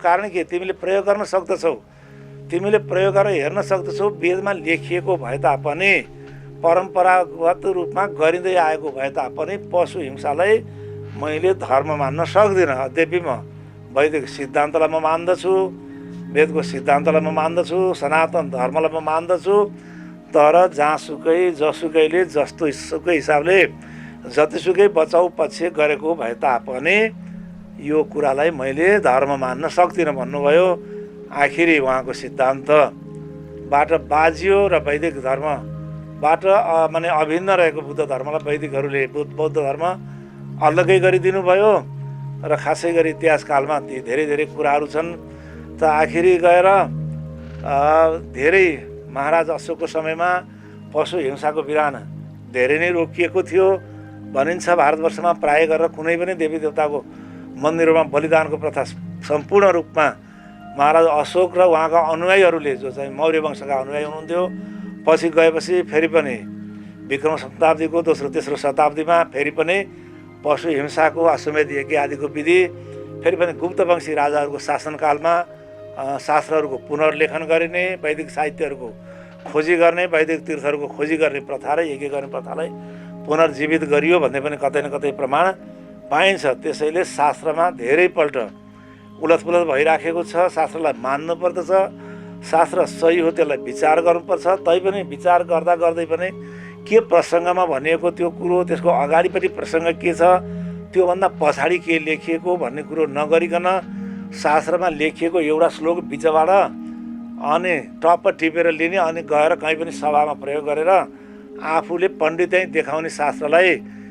कारण के तिमीले प्रयोग गर्न सक्दछौ, तिमीले प्रयोग गरेर हेर्न सक्दछौ। वेदमा लेखिएको भए तापनि, परम्परागत रूपमा गरिँदै आएको भए तापनि पशु हिंसालाई मैले धर्म मान्न सक्दिनँ। यद्यपि म वैदिक सिद्धान्तलाई म मान्दछु, वेदको सिद्धान्तलाई म मान्दछु, सनातन धर्मलाई म मान्दछु। तर जहाँसुकै जसुकैले जस्तो सुकै हिसाबले जतिसुकै बचाउ पक्ष गरेको भए तापनि यो कुरालाई मैले धर्म मान्न सक्दिनँ भन्नुभयो। आखिरी उहाँको सिद्धान्तबाट बाजियो र वैदिक धर्मबाट माने अभिन्न रहेको बुद्ध धर्मलाई वैदिकहरूले बौद्ध धर्म अलग्गै गरिदिनु भयो। र खासै गरी इतिहासकालमा ती धेरै धेरै कुराहरू छन्। त आखिरी गएर धेरै महाराज अशोकको समयमा पशु हिंसाको विधान धेरै नै रोकिएको थियो भनिन्छ। भारतवर्षमा प्राय गरेर कुनै पनि देवी देवताको मन्दिरमा बलिदानको प्रथा सम्पूर्ण रूपमा महाराज अशोक र उहाँका अनुयायीहरूले, जो चाहिँ मौर्य वंशका अनुयायी हुनुहुन्थ्यो, पछि गएपछि फेरि पनि विक्रम शताब्दीको दोस्रो तेस्रो शताब्दीमा फेरि पनि पशु हिंसाको अश्वमेध यज्ञ आदिको विधि फेरि पनि गुप्तवंशी राजाहरूको शासनकालमा शास्त्रहरूको पुनर्लेखन गरिने, वैदिक साहित्यहरूको खोजी गर्ने, वैदिक तीर्थहरूको खोजी गर्ने प्रथा र यज्ञ गर्ने प्रथालाई पुनर्जीवित गरियो भन्ने पनि कतै न कतै प्रमाण पाइन्छ। त्यसैले शास्त्रमा धेरैपल्ट उलटपुलट भइराखेको छ। शास्त्रलाई मान्नुपर्दछ, शास्त्र सही हो त्यसलाई विचार गर्नुपर्छ। तैपनि विचार गर्दा गर्दै पनि के प्रसङ्गमा भनिएको त्यो कुरो, त्यसको अगाडिपट्टि प्रसङ्ग के छ, त्योभन्दा पछाडि के लेखिएको भन्ने कुरो नगरिकन शास्त्रमा लेखिएको एउटा श्लोक बिचबाट अनि टप्प टिपेर लिने, अनि गएर कहीँ पनि सभामा प्रयोग गरेर आफूले पण्डितै देखाउने शास्त्रलाई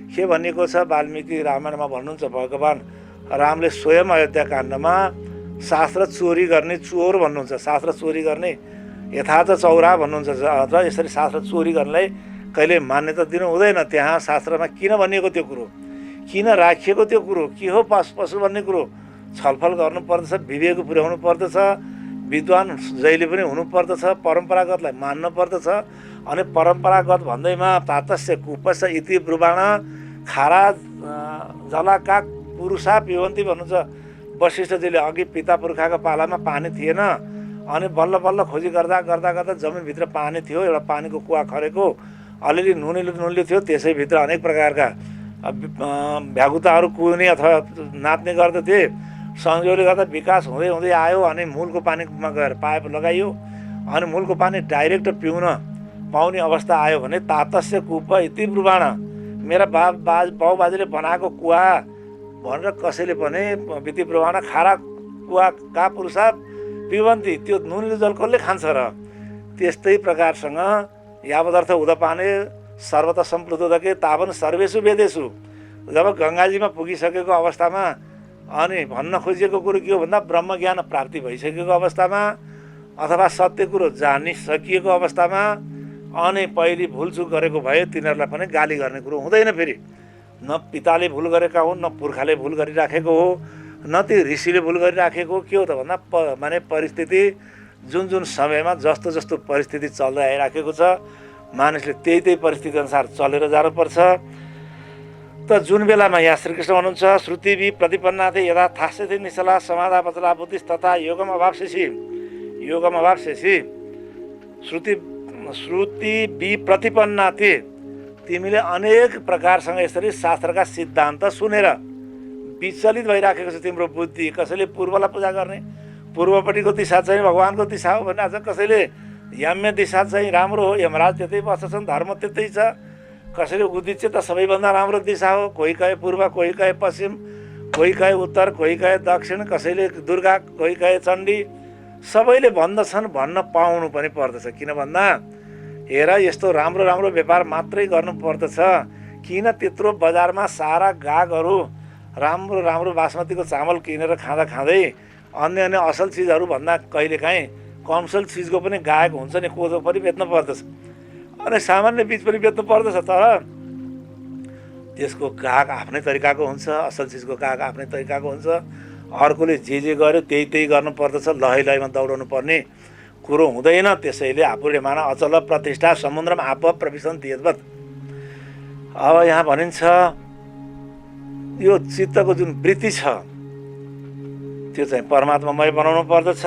के भनिएको छ। वाल्मिकी रामायणमा भन्नुहुन्छ, भगवान् रामले स्वयं अयोध्या काण्डमा शास्त्र चोरी गर्ने चोर भन्नुहुन्छ, शास्त्र चोरी गर्ने यथार्थ चौरा भन्नुहुन्छ। र यसरी शास्त्र चोरी गर्नलाई कहिले मान्यता दिनु हुँदैन। त्यहाँ शास्त्रमा किन भनिएको त्यो कुरो, किन राखिएको त्यो कुरो, के हो पशु भन्ने कुरो छलफल गर्नुपर्दछ, विवेक पुर्याउनु पर्दछ। विद्वान जहिले पनि हुनुपर्दछ, परम्परागतलाई मान्नु पर्दछ। अनि परम्परागत भन्दैमा तातस्य कुपस्य इति ब्रुवाण खारा जलाका पुरुषा पिबन्ती भन्नुहुन्छ। वशिष्ठजीले अघि पिता पुर्खाको पालामा पानी थिएन, अनि बल्ल बल्ल खोजी गर्दा गर्दा गर्दा जमिनभित्र पानी थियो, एउटा पानीको कुवा खरेको, अलिअलि नुनिलो थियो, त्यसैभित्र अनेक प्रकारका भ्यागुताहरू कुहिने अथवा नाच्ने गर्दथे। संयोगले गर्दा विकास हुँदै हुँदै आयो, अनि मूलको पानीमा गएर पाइप लगाइयो, अनि मूलको पानी डाइरेक्ट पिउन पाउने अवस्था आयो भने तातस्य कुप इति ब्रुवाण, मेरा बाबुबाजेले बनाएको कुवा भनेर कसैले पनि इति ब्रुवाण खारा कुवा का पुरुषा पिबन्ती, त्यो नुनिलो जल कसले खान्छ र। त्यस्तै प्रकारसँग यावदर्थ उदपाने सर्वत सम्प्लुतोदके तावन् सर्वेषु वेदेषु, जब गङ्गाजीमा पुगिसकेको अवस्थामा अनि भन्न खोजिएको कुरो के हो भन्दा ब्रह्मज्ञान प्राप्ति भइसकेको अवस्थामा अथवा सत्य कुरो जानिसकिएको अवस्थामा अनि पहिले भुलचुक गरेको भए तिनीहरूलाई पनि गाली गर्ने कुरो हुँदैन। फेरि न पिताले भुल गरेका हुन्, न पुर्खाले भुल गरिराखेको हो, न त्यो ऋषिले भुल गरिराखेको। के हो त भन्दा माने परिस्थिति जुन जुन समयमा जस्तो जस्तो परिस्थिति चल्दै आइराखेको छ, मानिसले त्यही त्यही परिस्थिति अनुसार चलेर जानुपर्छ। त जुन बेलामा यहाँ श्रीकृष्ण भन्नुहुन्छ, श्रुतिवि प्रतिपन्नाथे यदा थास्यथे निश्चला समाधा पचला बुद्धिस तथा योगम अभावशेषी, योगम अभावशेषी श्रुतिवि प्रतिपन्नाथे, तिमीले अनेक प्रकारसँग यसरी शास्त्रका सिद्धान्त सुनेर विचलित भइराखेको छ तिम्रो बुद्धि। कसैले पूर्वलाई पूजा गर्ने, पूर्वपट्टिको दिशा चाहिँ भगवान्को दिशा हो भने, आज कसैले याम्य दिशा चाहिँ राम्रो हो, यमराज त्यतै बस्छन्, धर्म त्यतै छ। कसैले उद्दिश्य त सबैभन्दा राम्रो दिशा हो, कोही कहे पूर्व, कोही कहे पश्चिम, कोही कहे उत्तर, कोही कहे दक्षिण, कसैले दुर्गा, कोही कहे चण्डी। सबैले भन्दछन्, भन्न पाउनु पनि पर्दछ। किन भन्दा हेर यस्तो राम्रो राम्रो व्यापार मात्रै गर्नुपर्दछ, किन त्यत्रो बजारमा सारा गाहकहरू राम्रो राम्रो बासमतीको चामल किनेर खाँदा खाँदै अन्य अन्य असल चिजहरू भन्दा कहिलेकाहीँ कमसल चिजको पनि गाहक हुन्छ नि, कोदो पनि बेच्नु पर्दछ, अनि सामान्य बीज पनि बेच्नु पर्दछ। तर त्यसको गाहक आफ्नै तरिकाको हुन्छ, असल चिजको गाहक आफ्नै तरिकाको हुन्छ। अर्कोले जे गर्यो त्यही त्यही गर्नुपर्दछ, लहै लहैमा दौडाउनु पर्ने कुरो हुँदैन। त्यसैले आफूले मान अचल प्रतिष्ठा समुद्रमा आप प्रविशन्ति यद्वत्। अब यहाँ भनिन्छ यो चित्तको जुन वृत्ति छ, त्यो चाहिँ परमात्मामय बनाउनु पर्दछ।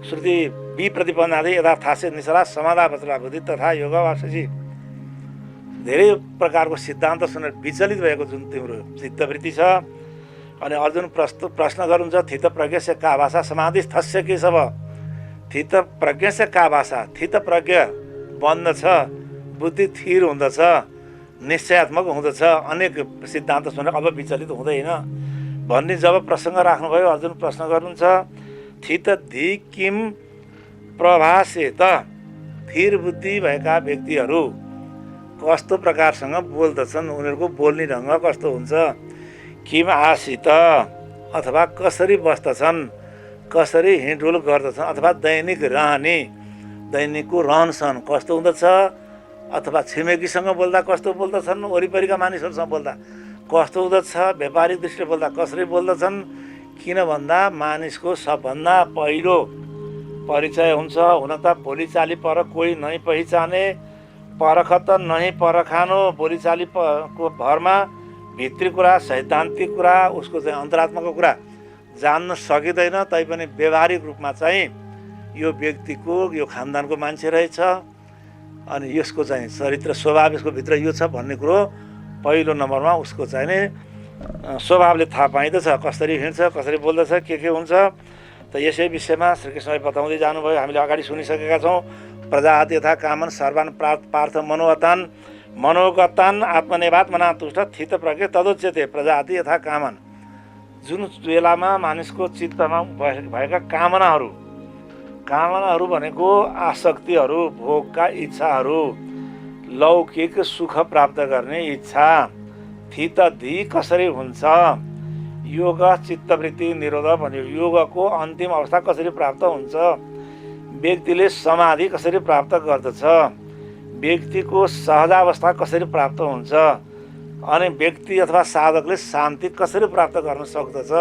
श्रुति विप्रतिपन्नादि यथार्थास्य निसरा समाधा वचला बुद्धि तथा योग वाससी। धेरै प्रकारको सिद्धान्त सुनेर विचलित भएको जुन तिम्रो चित्तवृत्ति छ। अनि अर्जुन प्रश्न गर्नुहुन्छ, थित प्रज्ञस्य का भाषा समाधिस्थस्य केशव। थित प्रज्ञस्य का भाषा, थित प्रज्ञ बन्दछ, बुद्धि थिर हुँदछ, निश्चयात्मक हुँदछ। अनेक सिद्धान्त सुनेर अब विचलित हुँदैन भन्ने जब प्रसङ्ग राख्नुभयो, अर्जुन प्रश्न गर्नुहुन्छ, थित धि किम प्रभासेत। थिर बुद्धि भएका व्यक्तिहरू कस्तो प्रकारसँग बोल्दछन्, उनीहरूको बोल्ने ढङ्ग कस्तो हुन्छ। किम आसित अथवा कसरी बस्दछन्, कसरी हिँडडुल गर्दछन्, अथवा दैनिक रहने, दैनिकको रहनसहन कस्तो हुँदछ, अथवा छिमेकीसँग बोल्दा कस्तो बोल्दछन्, वरिपरिका मानिसहरूसँग बोल्दा कस्तो हुँदछ, व्यापारिक दृष्टिले बोल्दा कसरी बोल्दछन्। किन भन्दा मानिसको सबभन्दा पहिलो परिचय हुन्छ। हुन त बोलीचाली पर कोही नै पहिचाने, परख त नै परखानो। बोलीचाली को भरमा भित्री कुरा, सैद्धान्तिक कुरा, उसको चाहिँ अन्तरात्माको कुरा जान्न सकिँदैन। तैपनि व्यवहारिक रूपमा चाहिँ यो व्यक्तिको, यो खानदानको मान्छे रहेछ, अनि यसको चाहिँ चरित्र स्वभाव यसको भित्र यो छ भन्ने कुरो पहिलो नम्बरमा उसको चाहिँ नि स्वभावले थाहा पाइँदछ। कसरी हिँड्छ, कसरी बोल्दछ, के हुन्छ। त यसै विषयमा श्रीकृष्णले बताउँदै जानुभयो। हामीले अगाडि सुनिसकेका छौँ। प्रजाति यथा कामन सर्वान पार्थ मनोगतान मनोगतान आत्मनिर्वात्मना तुष्ट थित प्रज्ञ तदोच्यते। प्रजाति यथा कामन, जुन बेलामा मानिसको चित्तमा भएका कामनाहरू भनेको आसक्तिहरू, भोगका इच्छाहरू, लौकिक सुख प्राप्त गर्ने इच्छा। थित धि कसरी हुन्छ, योग चित्तवृत्ति निरोध भन्यो। योगको अन्तिम अवस्था कसरी प्राप्त हुन्छ, व्यक्तिले समाधि कसरी प्राप्त गर्दछ, व्यक्तिको सहजावस्था कसरी प्राप्त हुन्छ, अनि व्यक्ति अथवा साधकले शान्ति कसरी प्राप्त गर्न सक्दछ,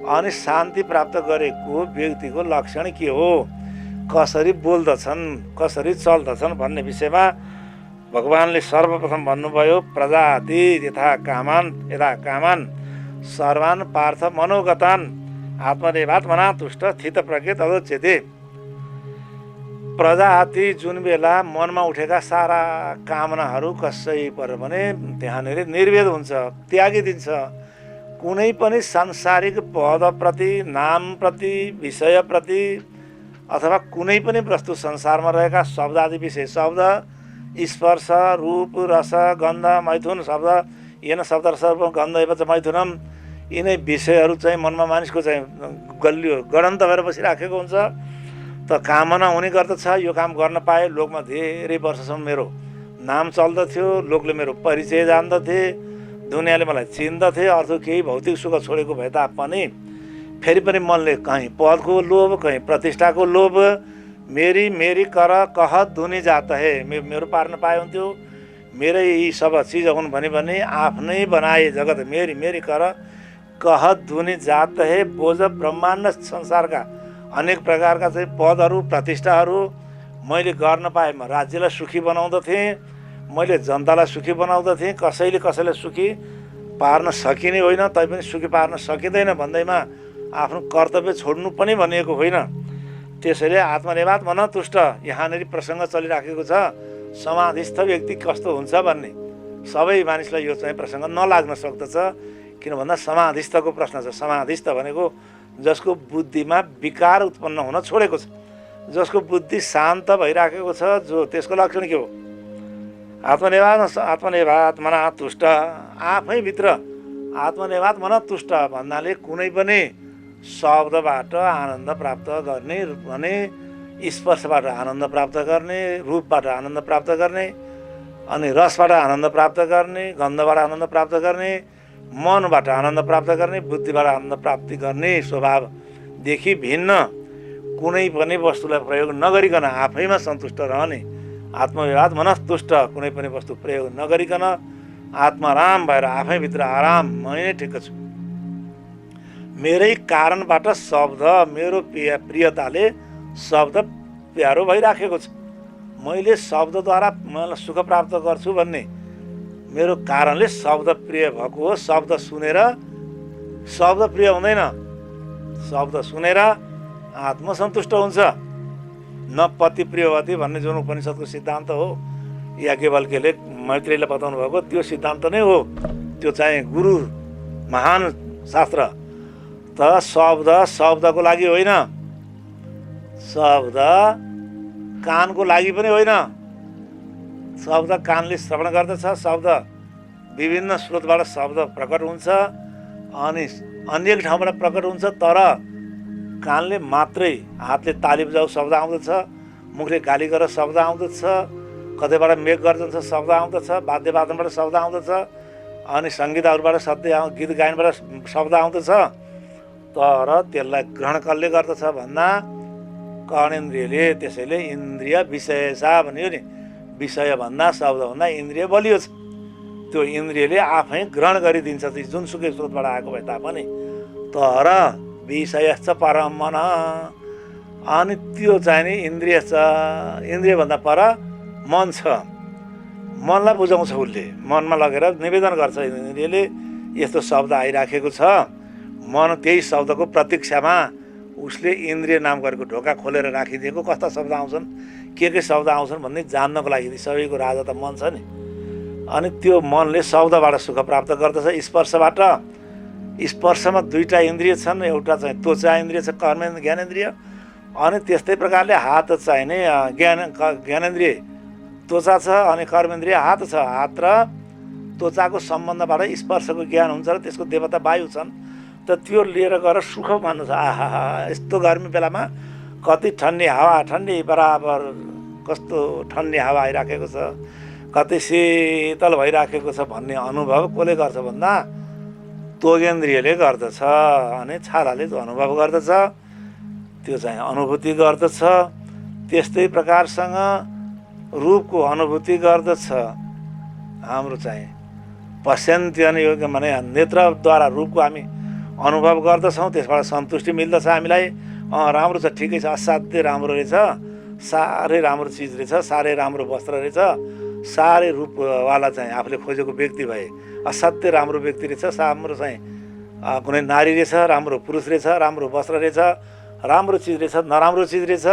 अनि शान्ति प्राप्त गरेको व्यक्तिको लक्षण के हो, कसरी बोल्दछन्, कसरी चल्दछन् भन्ने विषयमा भगवानले सर्वप्रथम भन्नुभयो। प्रजाति यथा कामान सर्वान पार्थ मनोगतान आत्मनिर्वात्मना तुष्ट थित प्रज्ञ तदोच्यते। प्रजाति जुन बेला मनमा उठेका सारा कामनाहरू कसै पर भने त्यहाँनिर निर्वेद हुन्छ, त्यागिदिन्छ। कुनै पनि सांसारिक पदप्रति, नामप्रति, विषयप्रति अथवा कुनै पनि वस्तु संसारमा रहेका शब्दादि विषय, शब्द, स्पर्श, रूप, रस, गन्ध, मैथुन शब्द, येन शब्द रस गन्ध एवं मैथुनम, यिनै विषयहरू चाहिँ मनमा मानिसको चाहिँ गलियो गणन्त भएर बसिराखेको हुन्छ। त कामना हुने गर्दछ, यो काम गर्न पाए लोकमा धेरै वर्षसम्म मेरो नाम चल्दथ्यो, लोकले मेरो परिचय जान्दथे, दुनियाँले मलाई चिन्दथे। अर्थ केही भौतिक सुख छोडेको भए तापनि फेरि पनि मनले कहीँ पदको लोभ, कहीँ प्रतिष्ठाको लोभ, मेरी कर कह धुनी जात है, मेरो पार्न पाए हुन्थ्यो, मेरै यी सब चिज हुन् भने आफ्नै बनाए जगत मेरी कर कह धुनी जात है। बोझ ब्रह्माण्ड संसारका अनेक प्रकारका चाहिँ पदहरू, प्रतिष्ठाहरू मैले गर्न पाएँ। म राज्यलाई सुखी बनाउँदथेँ, मैले जनतालाई सुखी बनाउँदथेँ। कसैले सुखी पार्न सकिने होइन, तैपनि सुखी पार्न सकिँदैन भन्दैमा आफ्नो कर्तव्य छोड्नु पनि भनिएको होइन। त्यसैले आत्मनिर्वात्मना तुष्ट यहाँनिर प्रसङ्ग चलिराखेको छ। समाधिस्थ व्यक्ति कस्तो हुन्छ भन्ने सबै मानिसलाई यो चाहिँ प्रसङ्ग नलाग्न सक्दछ। किन भन्दा समाधिस्थको प्रश्न छ। समाधिस्थ भनेको जसको बुद्धिमा विकार उत्पन्न हुन छोडेको छ, जसको बुद्धि शान्त भइराखेको छ, जो त्यसको लक्षण के हो? आत्मनिर्वात्मना तुष्ट। आफैभित्र आत्मनिर्वात्मना तुष्ट भन्नाले कुनै पनि शब्दबाट आनन्द प्राप्त गर्ने भने, स्पर्शबाट आनन्द प्राप्त गर्ने, रूपबाट आनन्द प्राप्त गर्ने, अनि रसबाट आनन्द प्राप्त गर्ने, गन्धबाट आनन्द प्राप्त गर्ने, मनबाट आनन्द प्राप्त गर्ने, बुद्धिबाट आनन्द प्राप्ति गर्ने स्वभावदेखि भिन्न कुनै पनि वस्तुलाई प्रयोग नगरिकन आफैमा सन्तुष्ट रहने, आत्मनिर्वात्मना तुष्ट। कुनै पनि वस्तु प्रयोग नगरिकन आत्माराम भएर आफैभित्र आराम, म नै ठिक छु, मेरै कारणबाट शब्द, मेरो प्रियताले शब्द प्यारो भइराखेको छ, मैले शब्दद्वारा मलाई सुख प्राप्त गर्छु भन्ने मेरो कारणले शब्द प्रिय भएको हो। शब्द सुनेर शब्द प्रिय हुँदैन, शब्द सुनेर आत्मसन्तुष्ट हुन्छ। न पति प्रियवती भन्ने जुन उपनिषदको सिद्धान्त हो, याज्ञवल्क्यले मैत्रेयीलाई बताउनु भएको त्यो सिद्धान्त नै हो। त्यो चाहिँ गुरु महान शास्त्र। त शब्द शब्दको लागि होइन, शब्द कानको लागि पनि होइन। शब्द कानले श्रवण गर्दछ, शब्द विभिन्न स्रोतबाट शब्द प्रकट हुन्छ अनि अन्य ठाउँबाट प्रकट हुन्छ। तर कानले मात्रै, हातले ताली बजाऊ शब्द आउँदछ, मुखले गाली गरेर शब्द आउँदछ, कतैबाट मेघ गर्दछ शब्द आउँदछ, वाद्यवादनबाट शब्द आउँदछ, अनि सङ्गीतहरूबाट गीत गायनबाट शब्द आउँदछ। तर त्यसलाई ग्रहण कसले गर्दछ भन्दा कर्णेन्द्रियले। त्यसैले इन्द्रिय विषयसा भन्यो नि, विषय भन्दा शब्दभन्दा इन्द्रिय बलियो छ। त्यो इन्द्रियले आफै ग्रहण गरिदिन्छ जुनसुकै स्रोतबाट आएको भए तापनि। तर विषयश्च परम मन, अनि त्यो चाहिँ नि इन्द्रिय छ, इन्द्रियभन्दा पर मन छ। मनलाई बुझाउँछ, उसले मनमा लगेर निवेदन गर्छ इन्द्रियले, यस्तो शब्द आइराखेको छ। मन त्यही शब्दको प्रतीक्षामा उसले इन्द्रिय नाम गरेको ढोका खोलेर राखिदिएको। कस्ता शब्द आउँछन्, के शब्द आउँछन् भन्ने जान्नको लागि सबैको राजा त मन छ नि। अनि त्यो मनले शब्दबाट सुख प्राप्त गर्दछ, स्पर्शबाट। स्पर्शमा दुईवटा इन्द्रिय छन्, एउटा चाहिँ त्वचा इन्द्रिय छ, कर्मेन्द्रिय ज्ञानेन्द्रिय। अनि त्यस्तै प्रकारले हात चाहिँ नि ज्ञानेन्द्रिय त्वचा छ, अनि कर्मेन्द्रिय हात छ। हात र त्वचाको सम्बन्धबाट स्पर्शको ज्ञान हुन्छ र त्यसको देवता वायु छन्। त त्यो लिएर गएर सुख मान्दछ। आहा, यस्तो गर्मी बेलामा कति ठन्डी हावा, ठन्डी बराबर कस्तो ठन्डी हावा आइराखेको छ, कति शीतल भइराखेको छ भन्ने अनुभव कसले गर्छ भन्दा त्वगेन्द्रियले गर्दछ। अनि छालाले अनुभव गर्दछ, त्यो चाहिँ अनुभूति गर्दछ। त्यस्तै प्रकारसँग रूपको अनुभूति गर्दछ। हाम्रो चाहिँ पश्यन्त्यन योग भने नेत्रद्वारा रूपको हामी अनुभव गर्दछौँ, त्यसबाट सन्तुष्टि मिल्दछ हामीलाई। राम्रो छ, ठिकै छ, असाध्यै राम्रो रहेछ, साह्रै राम्रो चिज रहेछ, साह्रै राम्रो वस्त्र रहेछ, साह्रै रूपवाला चाहिँ आफूले खोजेको व्यक्ति भए, असाध्यै राम्रो व्यक्ति रहेछ, राम्रो चाहिँ कुनै नारी रहेछ, राम्रो पुरुष रहेछ, राम्रो वस्त्र रहेछ, राम्रो चिज रहेछ, नराम्रो चिज रहेछ,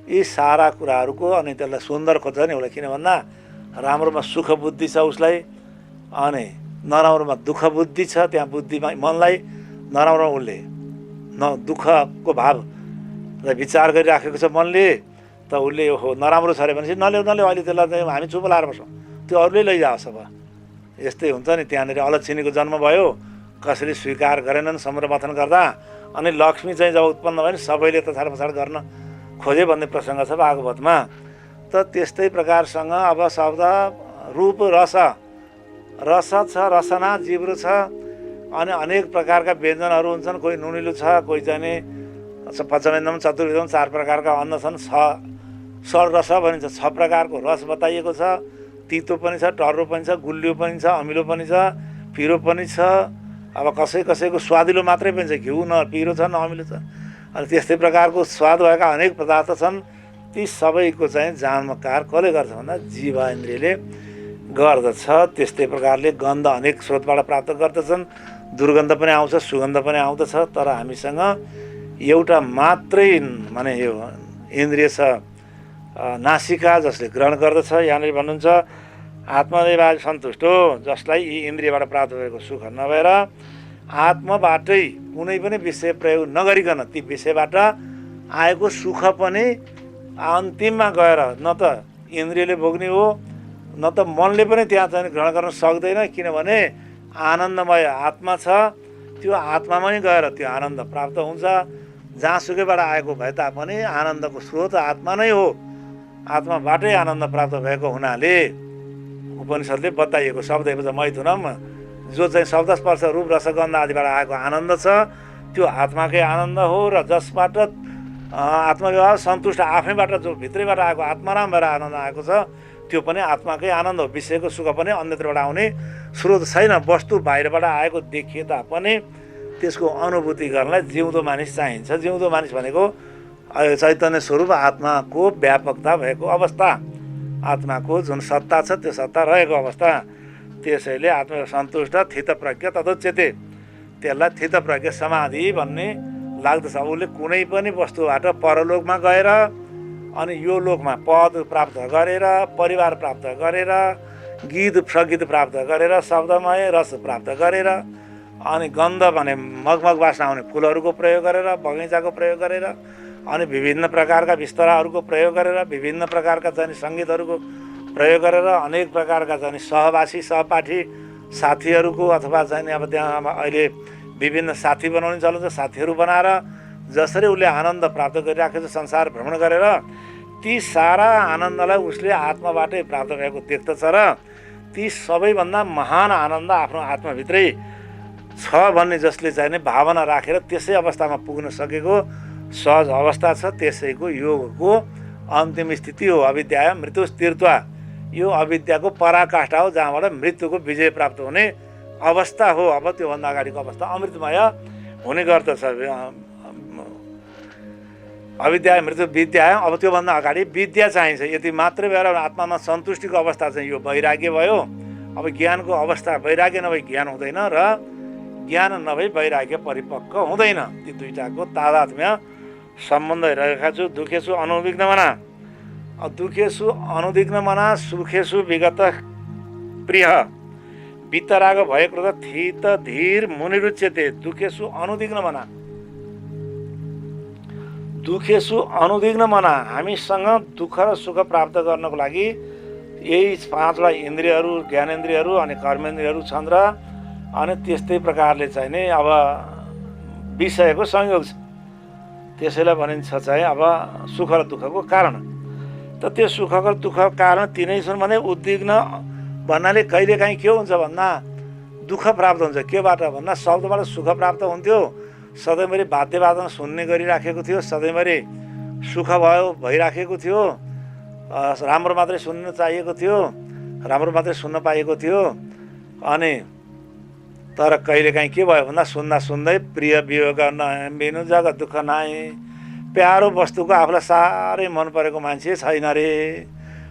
यी सारा कुराहरूको अनि त्यसलाई सुन्दर खोज्छ नि उसलाई। किन भन्दा राम्रोमा सुख बुद्धि छ उसलाई, अनि नराम्रोमा दुःख बुद्धि छ त्यहाँ बुद्धिमा मनलाई। नराम्रो उसले दुःखको भावलाई विचार गरिराखेको छ मनले, त उसले हो नराम्रो छ अरे भनेपछि नल्याउ अहिले त्यसलाई हामी चुप लाएर बस्छौँ, त्यो अरूले लैजाओस्। अब यस्तै हुन्छ नि। त्यहाँनिर अलक्षिणीको जन्म भयो, कसैले स्वीकार गरेनन् सम्रमथन गर्दा, अनि लक्ष्मी चाहिँ जब उत्पन्न भयो नि सबैले तछाड पछाड गर्न खोजे भन्ने प्रसङ्ग छ भागवतमा। त त्यस्तै प्रकारसँग अब शब्द रूप रस, रस छ, रसना जिब्रो छ, अनि अनेक प्रकारका व्यञ्जनहरू हुन्छन्। कोही नुनिलो छ, कोही चाहिँ पञ्चमेन्दम चतुर्विधम 4 प्रकारका अन्न छन्। षड रस भनिन्छ, 6 प्रकारको रस बताइएको छ। तितो पनि छ, टर्रो पनि छ, गुलियो पनि छ, अमिलो पनि छ, पिरो पनि छ। अब कसैको स्वादिलो मात्रै पनि छ, घिउ न पिरो छ न अमिलो छ। अनि त्यस्तै प्रकारको स्वाद भएका अनेक पदार्थ छन्। ती सबैको चाहिँ जानकार कसले गर्छ भन्दा जीव इन्द्रियले गर्दछ। त्यस्तै प्रकारले गन्ध अनेक स्रोतबाट प्राप्त गर्दछन्, दुर्गन्ध पनि आउँछ, सुगन्ध पनि आउँदछ। तर हामीसँग एउटा मात्रै माने यो इन्द्रिय छ, नासिका, जसले ग्रहण गर्दछ। यहाँनिर भन्नुहुन्छ आत्मदेवा सन्तुष्ट हो, जसलाई यी इन्द्रियबाट प्राप्त भएको सुख नभएर आत्माबाटै कुनै पनि विषय प्रयोग नगरिकन ती विषयबाट आएको सुख पनि अन्तिममा गएर न त इन्द्रियले भोग्ने हो, न त मनले पनि त्यहाँ चाहिँ ग्रहण गर्न सक्दैन। किनभने आनन्दमय आत्मा छ, त्यो आत्मामै गएर त्यो आनन्द प्राप्त हुन्छ। जहाँसुकैबाट आएको भए तापनि आनन्दको स्रोत आत्मा नै हो। आत्माबाटै आनन्द प्राप्त भएको हुनाले उपनिषदले बताइएको शब्द मैथुनम, जो चाहिँ शब्द स्पर्श रूप रसगन्ध आदिबाट आएको आनन्द छ, त्यो आत्माकै आनन्द हो। र जसबाट आत्मव्यवहार सन्तुष्ट आफैबाट जो भित्रैबाट आएको आत्माराम भएर आनन्द आएको छ, त्यो पनि आत्माकै आनन्द हो। विषयको सुख पनि अन्यत्रबाट आउने स्रोत छैन। वस्तु बाहिरबाट आएको देखिए तापनि त्यसको अनुभूति गर्नलाई जिउँदो मानिस चाहिन्छ। जिउँदो मानिस भनेको चैतन्य स्वरूप आत्माको व्यापकता भएको अवस्था, आत्माको जुन सत्ता छ त्यो सत्ता रहेको अवस्था। त्यसैले आत्मा सन्तुष्ट थित प्रज्ञ तदोच्यते, त्यसलाई थित प्रज्ञ समाधि भन्ने लाग्दछ। उसले कुनै पनि वस्तुबाट परलोकमा गएर अनि यो लोकमा पद प्राप्त गरेर, परिवार प्राप्त गरेर, गीत सङ्गीत प्राप्त गरेर, शब्दमय रस प्राप्त गरेर, अनि गन्ध भने मगमग वासना आउने फुलहरूको प्रयोग गरेर, बगैँचाको प्रयोग गरेर, अनि विभिन्न प्रकारका बिस्तराहरूको प्रयोग गरेर, विभिन्न प्रकारका चाहिँ सङ्गीतहरूको प्रयोग गरेर, अनेक प्रकारका चाहिँ सहवासी सहपाठी साथीहरूको अथवा चाहिँ अब त्यहाँ अहिले विभिन्न साथी बनाउने चलन छ, साथीहरू बनाएर जसरी उसले आनन्द प्राप्त गरिराखेको छ संसार भ्रमण गरेर, ती सारा आनन्दलाई उसले आत्माबाटै प्राप्त भएको देख्दछ र ती सबैभन्दा महान आनन्द आफ्नो आत्माभित्रै छ भन्ने जसले चाहिँ नि भावना राखेर त्यसै अवस्थामा पुग्न सकेको सहज अवस्था छ। त्यसैको योगको अन्तिम स्थिति हो अविद्या मृत्युस्थिरत्वा। यो अविद्याको पराकाष्ठा हो जहाँबाट मृत्युको विजय प्राप्त हुने अवस्था हो। अब त्योभन्दा अगाडिको अवस्था अमृतमय हुने गर्दछ। अविद्या मृत्यु विद्या, अब त्योभन्दा अगाडि विद्या चाहिन्छ। यति मात्रै भएर आत्मामा सन्तुष्टिको अवस्था चाहिँ यो वैराग्य भयो। अब ज्ञानको अवस्था वैराग्य नभई ज्ञान हुँदैन र ज्ञान नभई वैराग्य परिपक्व हुँदैन। ती दुईटाको तादात्म्य सम्बन्ध रहेका छु। दुखेसु अनुविघ्न मना, दुखेसु अनुदिग्न मना, सुखेसु विगत प्रिय, वितराग भय क्रोध थित धीर मुनिरुच्यते। दुखेसु अनुदिग्न मना, दुखेसु अनुदिग्न मना। हामीसँग दुःख र सुख प्राप्त गर्नको लागि यही पाँचवटा इन्द्रियहरू, ज्ञानेन्द्रियहरू अनि कर्मेन्द्रियहरू छन् र अनि त्यस्तै प्रकारले चाहिँ नि अब विषयको संयोग छ। त्यसैलाई भनिन्छ चाहिँ अब सुख र दुःखको कारण। त त्यो सुख र दुःखको कारण तिनै छन् भने उद्विग्न भन्नाले कहिलेकाहीँ के हुन्छ भन्दा दुःख प्राप्त हुन्छ। केबाट भन्दा शब्दबाट सुख प्राप्त हुन्थ्यो, सधैँभरि वाद्यवादन सुन्ने गरिराखेको थियो, सधैँभरि सुख भइराखेको थियो, राम्रो मात्रै सुन्न चाहिएको थियो, राम्रो मात्रै सुन्न पाइएको थियो। अनि तर कहिलेकाहीँ के भयो भन्दा सुन्दा सुन्दै प्रिय वियोग बिनु जग दुःख नाइ, प्यारो वस्तुको आफूलाई साह्रै मन परेको मान्छे छैन रे,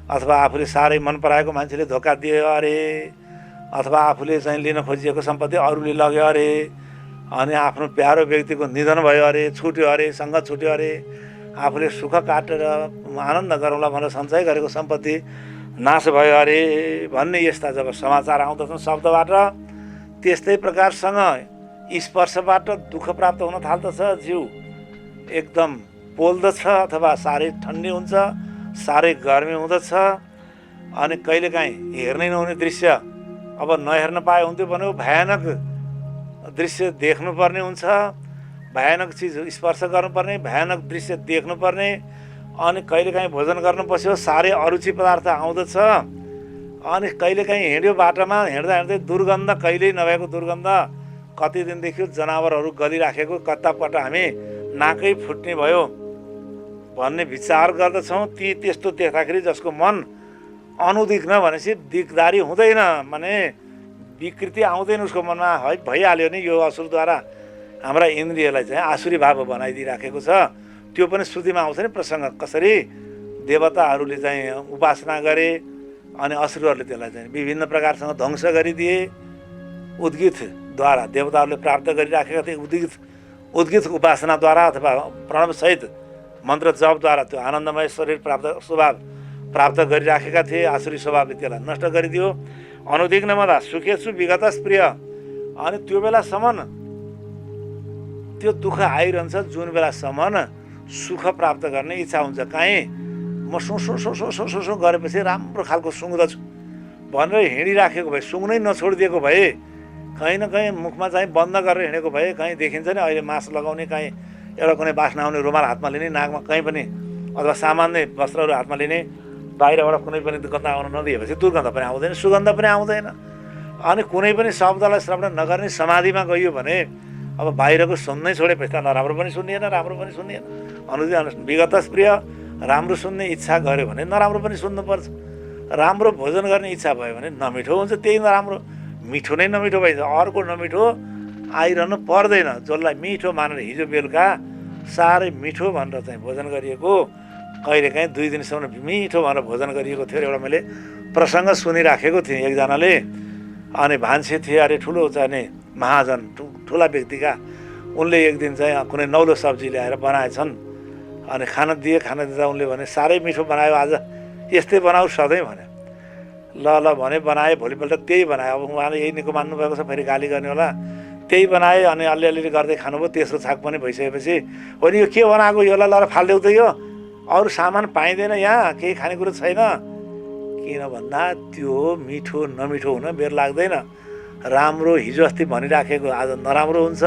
अथवा आफूले साह्रै मन पराएको मान्छेले धोका दियो अरे, अथवा आफूले चाहिँ लिन खोजिएको सम्पत्ति अरूले लग्यो अरे, अनि आफ्नो प्यारो व्यक्तिको निधन भयो अरे, छुट्यो अरे, सङ्गत छुट्यो अरे, आफूले सुख काटेर आनन्द गरौँला भनेर सञ्चय गरेको सम्पत्ति नाश भयो अरे भन्ने यस्ता जब समाचार आउँदछन् शब्दबाट, त्यस्तै प्रकारसँग स्पर्शबाट दुःख प्राप्त हुन थाल्दछ। जिउ एकदम पोल्दछ अथवा साह्रै ठन्डी हुन्छ, साह्रै गर्मी हुँदछ। अनि कहिलेकाहीँ हेर्नै नहुने दृश्य, अब नहेर्न पाए हुन्थ्यो भने भयानक दृश्य देख्नुपर्ने हुन्छ, भयानक चिज स्पर्श गर्नुपर्ने, भयानक दृश्य देख्नुपर्ने। अनि कहिलेकाहीँ भोजन गर्नु पस्यो साह्रै अरुचि पदार्थ आउँदछ। अनि कहिलेकाहीँ हिँड्यो बाटोमा, हिँड्दा हिँड्दै दुर्गन्ध, कहिल्यै नभएको दुर्गन्ध, कति दिनदेखि जनावरहरू गलिराखेको, कतापट्टा हामी नाकै फुट्ने भयो भन्ने विचार गर्दछौँ। त्यस्तो देख्दाखेरि जसको मन अनुदिग्न भनेपछि दिगदारी हुँदैन, माने विकृति आउँदैन उसको मनमा, है भइहाल्यो नि। यो असुरद्वारा हाम्रा इन्द्रियलाई चाहिँ आसुरी भाव बनाइदिइराखेको छ। त्यो पनि श्रुतिमा आउँछ नि प्रसङ्ग, कसरी देवताहरूले चाहिँ उपासना गरे अनि असुरहरूले त्यसलाई चाहिँ विभिन्न प्रकारसँग ध्वंस गरिदिए। उद्गीतद्वारा देवताहरूले प्राप्त गरिराखेका थिए, उद्गीत उपासनाद्वारा अथवा प्रणवसहित मन्त्र जपद्वारा त्यो आनन्दमय शरीर स्वभाव प्राप्त गरिराखेका थिए। आसुरी स्वभावले त्यसलाई नष्ट गरिदियो। अनुदिग्न मदा सुखेसु विगतस प्रिय। अनि त्यो बेलासम्म त्यो दुःख आइरहन्छ जुन बेलासम्म सुख प्राप्त गर्ने इच्छा हुन्छ। काहीँ म सो गरेपछि राम्रो खालको सुँग्दछु भनेर हिँडिराखेको भए, सुँग्नै नछोडिदिएको भए, कहीँ न कहीँ मुखमा चाहिँ बन्द गरेर हिँडेको भए, कहीँ देखिन्छ नि अहिले मास्क लगाउने, कहीँ एउटा कुनै बास्ना आउने रुमाल हातमा लिने, नाकमा कहीँ पनि अथवा सामान्य वस्त्रहरू हातमा लिने, बाहिरबाट कुनै पनि गन्ध आउन नदिएपछि दुर्गन्ध पनि आउँदैन, सुगन्ध पनि आउँदैन। अनि कुनै पनि शब्दलाई श्रवण नगर्ने समाधिमा गइयो भने अब बाहिरको सुन्नै छोडेपछि त नराम्रो पनि सुनिएन, राम्रो पनि सुनिएन। विगतस प्रिय, राम्रो सुन्ने इच्छा गऱ्यो भने नराम्रो पनि सुन्नुपर्छ। राम्रो भोजन गर्ने इच्छा भयो भने नमिठो हुन्छ, त्यही नराम्रो, मिठो नै नमिठो भइन्छ। अर्को नमिठो आइरहनु पर्दैन। जसलाई मिठो मानेर हिजो बेलुका साह्रै मिठो भनेर चाहिँ भोजन गरिएको, कहिलेकाहीँ 2 दिनसम्म मिठो भनेर भोजन गरिएको थियो। एउटा मैले प्रसङ्ग सुनिराखेको थिएँ। एकजनाले अनि भान्से थिए अरे, ठुलो चाहिँ महाजन, ठुला व्यक्तिका, उनले एक दिन चाहिँ कुनै नौलो सब्जी ल्याएर बनाएछन् अनि खान दिँदा उनले भने साह्रै मिठो बनायो आज, यस्तै बनाऊ सधैँ भने। ल भने बनाएँ, भोलिपल्ट त्यही बनाएँ। अब उहाँले यही निको मान्नुभएको छ, फेरि गाली गर्ने होला। त्यही बनाएँ अनि अलिअलि गर्दै खानुभयो। तेस्रो छाक पनि भइसकेपछि हो नि यो के बनाएको, योलाई ल फालिदेऊ त, यो अरू सामान पाइँदैन, यहाँ केही खानेकुरो छैन। किन भन्दा त्यो मिठो नमिठो हुन बेर लाग्दैन। राम्रो हिजो अस्ति भनिराखेको आज नराम्रो हुन्छ,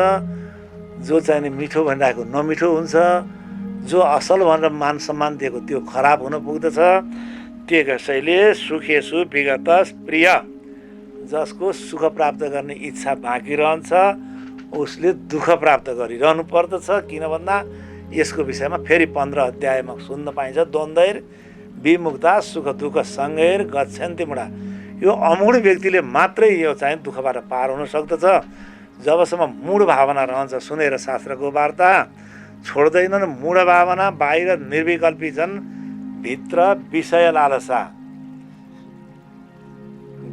जो चाहिने मिठो भनिराखेको नमिठो हुन्छ, जो असल भनेर मान सम्मान दिएको त्यो खराब हुन पुग्दछ। त्यसैले सुखेसु विगत प्रिय, जसको सुख प्राप्त गर्ने इच्छा बाँकी रहन्छ उसले दुःख प्राप्त गरिरहनु पर्दछ। किन भन्दा यसको विषयमा फेरि 15 अध्यायमा सुन्न पाइन्छ, द्वन्द्वैर विमुक्ता सुख दुःख सँगैर गच्छन्ति मुढा। यो अमूढ व्यक्तिले मात्रै यो चाहिँ दुःखबाट पार हुन सक्दछ। जबसम्म मूढ भावना रहन्छ, सुनेर शास्त्रको वार्ता छोड्दैनन्, मूढ भावना बाहिर निर्विकल्पी छन्, भित्र विषय लालसा।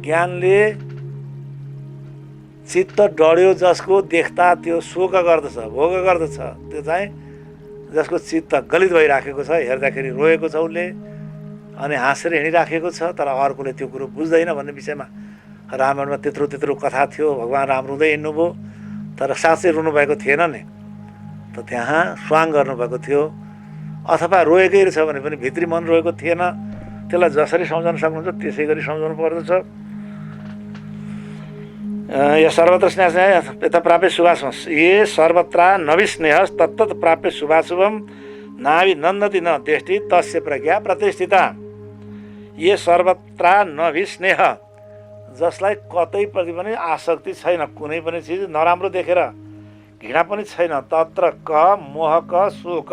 ज्ञानले चित्त डढ्यो जसको देख्दा त्यो शोक गर्दछ, भोग गर्दछ। त्यो चाहिँ जसको चित्त गलित भइराखेको छ, हेर्दाखेरि रोएको छ उसले अनि हाँसेर हिँडिराखेको छ, तर अर्कोले त्यो कुरो बुझ्दैन भन्ने विषयमा रामायणमा त्यत्रो कथा थियो। भगवान् राम रुँदै हिँड्नुभयो तर साँच्चै रुनुभएको थिएन नि, त त्यहाँ स्वाङ गर्नुभएको थियो। अथवा रोएकै रहेछ भने पनि भित्री मन रोएको थिएन। त्यसलाई जसरी सम्झाउन सक्नुहुन्छ त्यसै गरी सम्झाउनु पर्दछ। या सर्वत्र स्नेह यता प्राप्य शुभाशुभम, ये सर्वत्र नविस्नेह तत्तत् प्राप्य शुभाशुभम, नाभि नन्दति न देष्टि तस्य प्रज्ञा प्रतिष्ठिता। ये सर्वत्र नविस्नेह, जसलाई कतैप्रति पनि आसक्ति छैन, कुनै पनि चिज नराम्रो देखेर घृणा पनि छैन। तत्र क मोह क शोक,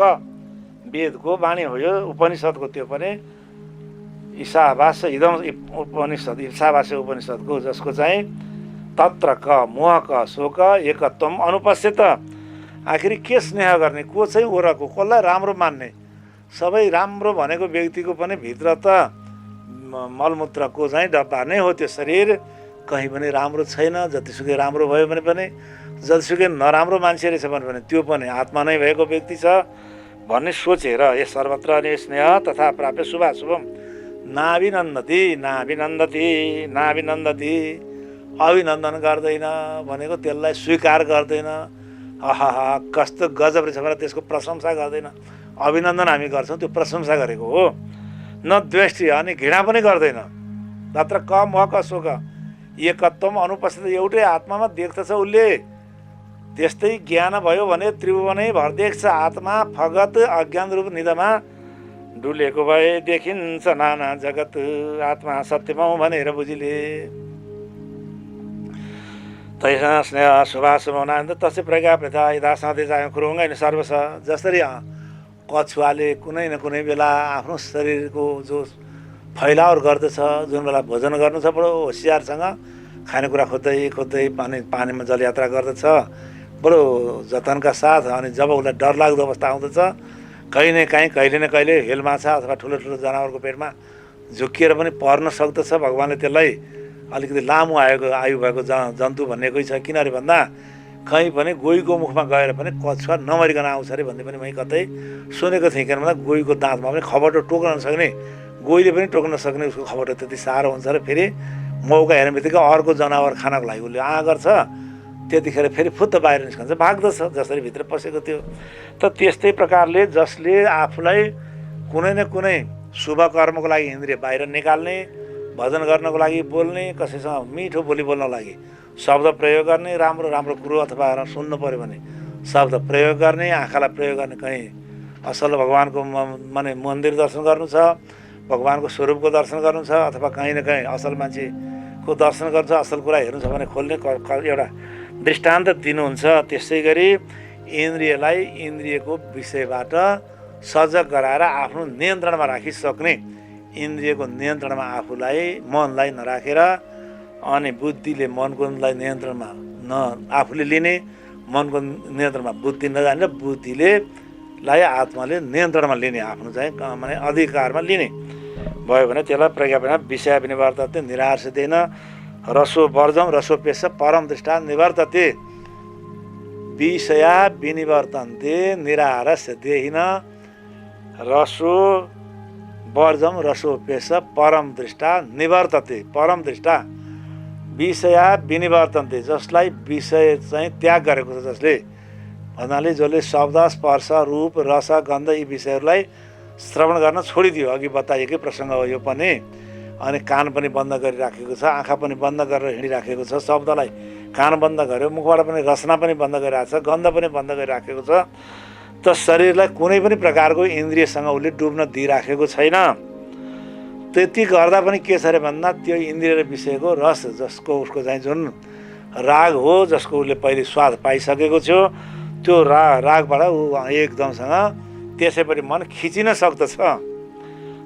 वेदको बाणी हो यो, उपनिषदको त्यो पनि ईशावास्य इदम उपनिषद, ईशावास्य उपनिषदको, जसको चाहिँ तत्र क मोह क शोक एकत्वम अनुपस्थित। आखिर के स्नेह गर्ने, को चाहिँ ओरको, कसलाई राम्रो मान्ने। सबै राम्रो भनेको व्यक्तिको पनि भित्र त मलमूत्रको चाहिँ डब्बा नै हो त्यो शरीर, कहीँ पनि राम्रो छैन। जतिसुकै राम्रो भयो भने पनि, जतिसुकै नराम्रो मान्छे रहेछ भने पनि त्यो पनि आत्मा नै भएको व्यक्ति छ भन्ने सोचेर ये सर्वत्र स्नेह तथा प्राप्य शुभाशुभम नाभिनन्दति नाभिनन्दति नाभिनन्दति, अभिनन्दन गर्दैन भनेको त्यसलाई स्वीकार गर्दैन। आहा कस्तो गजब रहेछ भनेर त्यसको प्रशंसा गर्दैन। अभिनन्दन हामी गर्छौँ, त्यो प्रशंसा गरेको हो। न द्वेष्टि, अनि घृणा पनि गर्दैन। तत्र क मोह क शोक एकत्वम अनुपस्थित, एउटै आत्मामा देख्दछ उसले। त्यस्तै ज्ञान भयो भने त्रिभुवनै भर देख्छ। आत्मा फगत अज्ञान रूप निधमा डुलेको भए देखिन्छ नाना जगत, आत्मा सत्यमा भनेर बुझिले। तैसा स्नेह शुभाशुभनान्त तस्य प्रज्ञा प्रथा यदा सधैँ चाहिँ खुरुङ्गै सर्वस। जसरी कछुवाले कुनै न कुनै बेला आफ्नो शरीरको जो फैलावर गर्दछ, जुन बेला भोजन गर्नु छ बडो होसियारसँग खानेकुरा खोज्दै पानीमा जलयात्रा गर्दछ बडो जतनका साथ। अनि जब उसलाई डरलाग्दो अवस्था आउँदछ, कहीँ न कहिले हेल माछा अथवा ठुलो जनावरको पेटमा झुक्किएर पनि पर्न सक्दछ। भगवान्ले त्यसलाई अलिकति लामो आयु भएको जन्तु भन्नेकै छ। किनभने भन्दा कहीँ पनि गोहीको मुखमा गएर पनि कछुवा नमरिकन आउँछ अरे भन्ने पनि मैले कतै सुनेको थिएँ। किन भन्दा गोहीको दाँतमा पनि खबटो टोक्न नसक्ने, गोहीले पनि टोक्न नसक्ने उसको खबटो त्यति साह्रो हुन्छ र फेरि मौका हेर्ने बित्तिकै अर्को जनावर खानको लागि उसले गर्छ। त्यतिखेर फेरि फुत्त बाहिर निस्कन्छ, भाग्दछ जसरी भित्र पसेको थियो। त त्यस्तै प्रकारले जसले आफूलाई कुनै न कुनै शुभ कर्मको लागि इन्द्रिय बाहिर निकाल्ने, भजन गर्नको लागि बोल्ने, कसैसँग मिठो बोली बोल्नको लागि शब्द प्रयोग गर्ने, राम्रो राम्रो कुरो अथवा सुन्नु पऱ्यो भने शब्द प्रयोग गर्ने, आँखालाई प्रयोग गर्ने, कहीँ असल भगवान्को माने मन्दिर दर्शन गर्नु छ, भगवान्को स्वरूपको दर्शन गर्नु छ, अथवा कहीँ न कहीँ असल मान्छेको दर्शन गर्नु छ, असल कुरा हेर्नु छ भने खोल्ने एउटा दृष्टान्त दिनुहुन्छ। त्यसै गरी इन्द्रियलाई इन्द्रियको विषयबाट सजग गराएर आफ्नो नियन्त्रणमा राखिसक्ने, इन्द्रियको नियन्त्रणमा आफूलाई मनलाई नराखेर अनि बुद्धिले मनकोलाई नियन्त्रणमा आफूले लिने, मनको नियन्त्रणमा बुद्धि नजाने र बुद्धिले आत्माले नियन्त्रणमा लिने, आफ्नो चाहिँ माने अधिकारमा लिने भयो भने त्यसलाई प्रज्ञा बिना विषय विनिवर्तते निराश्रितेन रसो वर्जम रसो पेश परम दृष्टा निवर्तते। विषया विनिवर्तन्ते निराहारस्य देहिन रसो वर्जम रसोपेश परम दृष्टा निवर्तते। परम दृष्टा विषया विनिवर्तन्ते, जसलाई विषय चाहिँ त्याग गरेको छ, जसले भन्नाले जसले शब्द स्पर्श रूप रस गन्ध यी विषयहरूलाई श्रवण गर्न छोडिदियो। अघि बताएकै प्रसङ्ग हो यो पनि। अनि कान पनि बन्द गरिराखेको छ, आँखा पनि बन्द गरेर हिँडिराखेको छ, शब्दलाई कान बन्द गर्यो, मुखबाट पनि रसना पनि बन्द गरिरहेको छ, गन्ध पनि बन्द गरिराखेको छ, त शरीरलाई कुनै पनि प्रकारको इन्द्रियसँग उसले डुब्न दिइराखेको छैन। त्यति गर्दा पनि के छ अरे भन्दा त्यो इन्द्रिय र विषयको रस जसको उसको चाहिँ जुन राग हो, जसको उसले पहिले स्वाद पाइसकेको थियो, त्यो रागबाट ऊ एकदमसँग त्यसै पनि मन खिचिन सक्दछ।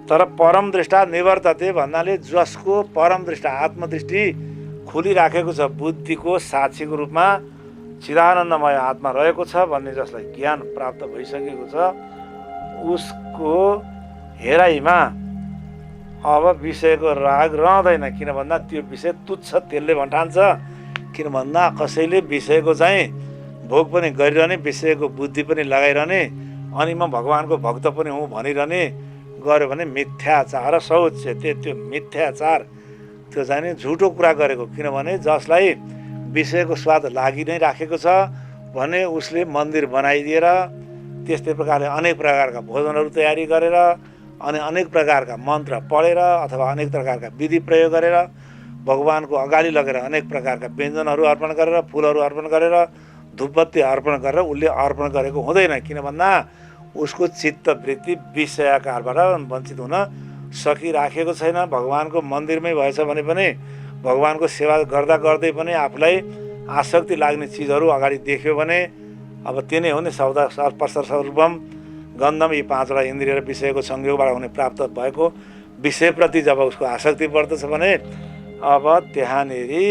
तर परम दृष्टा निवर्तते भन्नाले जसको परम दृष्टा आत्मदृष्टि खुलिराखेको छ, बुद्धिको साक्षीको रूपमा चिदानन्दमय आत्मा रहेको छ भन्ने जसलाई ज्ञान प्राप्त भइसकेको छ, उसको हेराइमा अब विषयको राग रहँदैन। किन भन्दा त्यो विषय तुच्छ त्यसले भन्ठान्छ। किन भन्दा कसैले विषयको चाहिँ भोग पनि गरिरहने, विषयको बुद्धि पनि लगाइरहने, अनि म भगवानको भक्त पनि हुँ भनिरहने गऱ्यो भने मिथ्याचार शौच त्यो मिथ्याचार त्यो चाहिँ नि झुटो कुरा गरेको। किनभने जसलाई विषयको स्वाद लागि नै राखेको छ भने उसले मन्दिर बनाइदिएर त्यस्तै प्रकारले अनेक प्रकारका भोजनहरू तयारी गरेर अनि अनेक प्रकारका मन्त्र पढेर अथवा अनेक प्रकारका विधि प्रयोग गरेर भगवानको अगाडि लगेर अनेक प्रकारका व्यञ्जनहरू अर्पण गरेर फुलहरू अर्पण गरेर धूपबत्ती अर्पण गरेर उसले अर्पण गरेको हुँदैन। किन भन्दा उसको चित्तवृत्ति विषयाकारबाट वञ्चित हुन सकिराखेको छैन। भगवानको मन्दिरमै भएछ भने पनि भगवानको सेवा गर्दा गर्दै पनि आफूलाई आसक्ति लाग्ने चिजहरू अगाडि देख्यो भने अब त्यो नै हो नि शब्द स्पर्श रूपम गन्धम, यी पाँचवटा इन्द्रिय र विषयको संयोगबाट हुने प्राप्त भएको विषयप्रति जब उसको आसक्ति बढ्दछ भने अब त्यहाँनेरि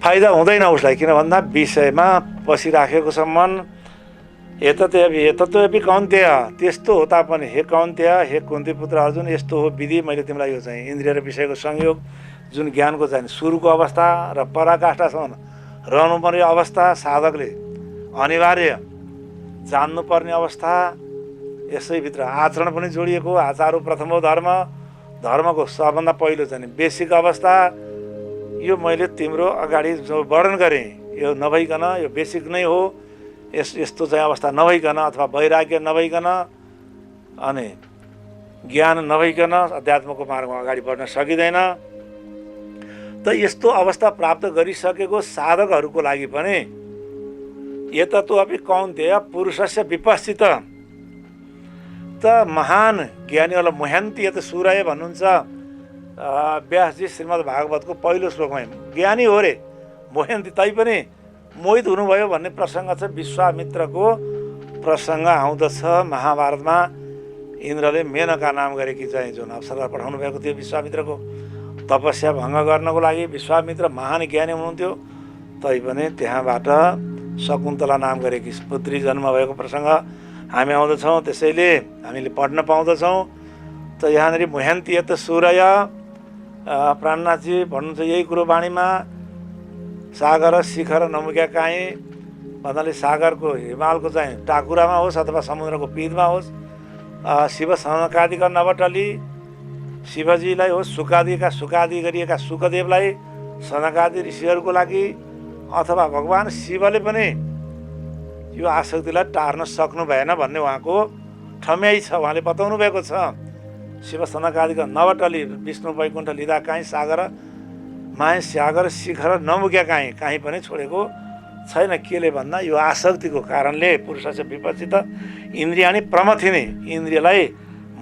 फाइदा हुँदैन उसलाई। किन भन्दा विषयमा बसिराखेको छ मन। एतत्वेपि कौन्तेय, त्यस्तो हो तापनि हे कौन्तेय, हे कुन्ती पुत्र अर्जुन, यस्तो हो विधि। मैले तिमीलाई यो चाहिँ इन्द्रिय र विषयको संयोग जुन ज्ञानको चाहिँ सुरुको अवस्था र पराकाष्ठासम्म रहनुपर्ने अवस्था, साधकले अनिवार्य जान्नुपर्ने अवस्था, यसैभित्र आचरण पनि जोडिएको। आचारो प्रथमो धर्म, धर्मको सबभन्दा पहिलो चाहिँ बेसिक अवस्था यो मैले तिम्रो अगाडि जो वर्णन गरेँ यो नभइकन, यो बेसिक नै हो। यस्तो चाहिँ अवस्था नभइकन अथवा वैराग्य नभइकन अनि ज्ञान नभइकन अध्यात्मको मार्गमा अगाडि बढ्न सकिँदैन। त यस्तो अवस्था प्राप्त गरिसकेको साधकहरूको लागि पनि एतत्वेपि कौन्तेय पुरुषस्य विपस्थित, त महान ज्ञानीहरूलाई मुह्यन्ति यत सूरय भन्नुहुन्छ व्यासजी श्रीमद् भागवतको पहिलो श्लोकमै। ज्ञानी हो रे मुह्यन्ति, तैपनि मोहित हुनुभयो भन्ने प्रसङ्ग छ। विश्वामित्रको प्रसङ्ग आउँदछ महाभारतमा। इन्द्रले मेनका नाम गरेकी चाहिँ जुन अप्सरा पठाउनु भएको थियो विश्वामित्रको तपस्या भङ्ग गर्नको लागि, विश्वामित्र महान ज्ञानी हुनुहुन्थ्यो, तैपनि त्यहाँबाट शकुन्तला नाम गरेकी पुत्री जन्म भएको प्रसङ्ग हामी आउँदछौँ। त्यसैले हामीले पढ्न पाउँदछौँ। त यहाँनिर मुह्यन्ति यत सूरय प्राणनाथजी भन्नुहुन्छ यही कुरो वाणीमा। सागर शिखर नमुक्या काहीँ भन्नाले सागरको हिमालको चाहिँ टाकुरामा होस् अथवा समुद्रको पिँधमा होस्, शिव सनकादिका नवटली शिवजीलाई होस्, सुकादि गरिएका सुकदेवलाई, सनकादि ऋषिहरूको लागि, अथवा भगवान् शिवले पनि यो आसक्तिलाई टार्न सक्नु भएन भन्ने उहाँको ठम्याइ छ, उहाँले बताउनु भएको छ। शिव सनकादिका नवटली विष्णु वैकुण्ठ लिँदा काहीँ सागर माया सागर शिखर नमुक्या काहीँ पनि छोडेको छैन। केले भन्दा यो आसक्तिको कारणले पुरुषस्य विपस्थित इन्द्रियाणि प्रमथिने, इन्द्रियलाई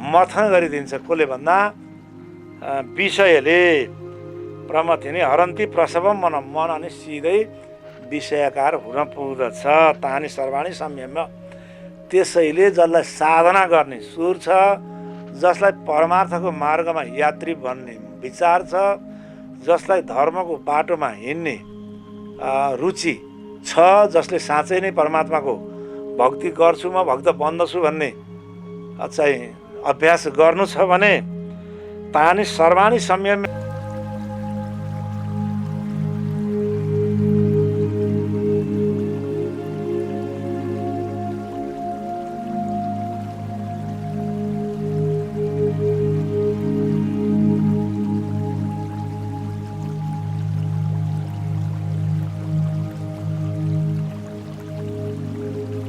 मथन गरिदिन्छ। कसले भन्दा विषयले प्रमथिने हरन्ती प्रसवम मन अनि सिधै विषयकार हुन पुग्दछ। तानी सर्वाणी संयम्य, त्यसैले जसलाई साधना गर्ने सुर छ, जसलाई परमार्थको मार्गमा यात्री बन्ने विचार छ, जसलाई धर्मको बाटोमा हिँड्ने रुचि छ, जसले साँच्चै नै परमात्माको भक्ति गर्छु म भक्त बन्दछु भन्ने चाहिँ अभ्यास गर्नु छ भने तानी सर्वाणी संयम्य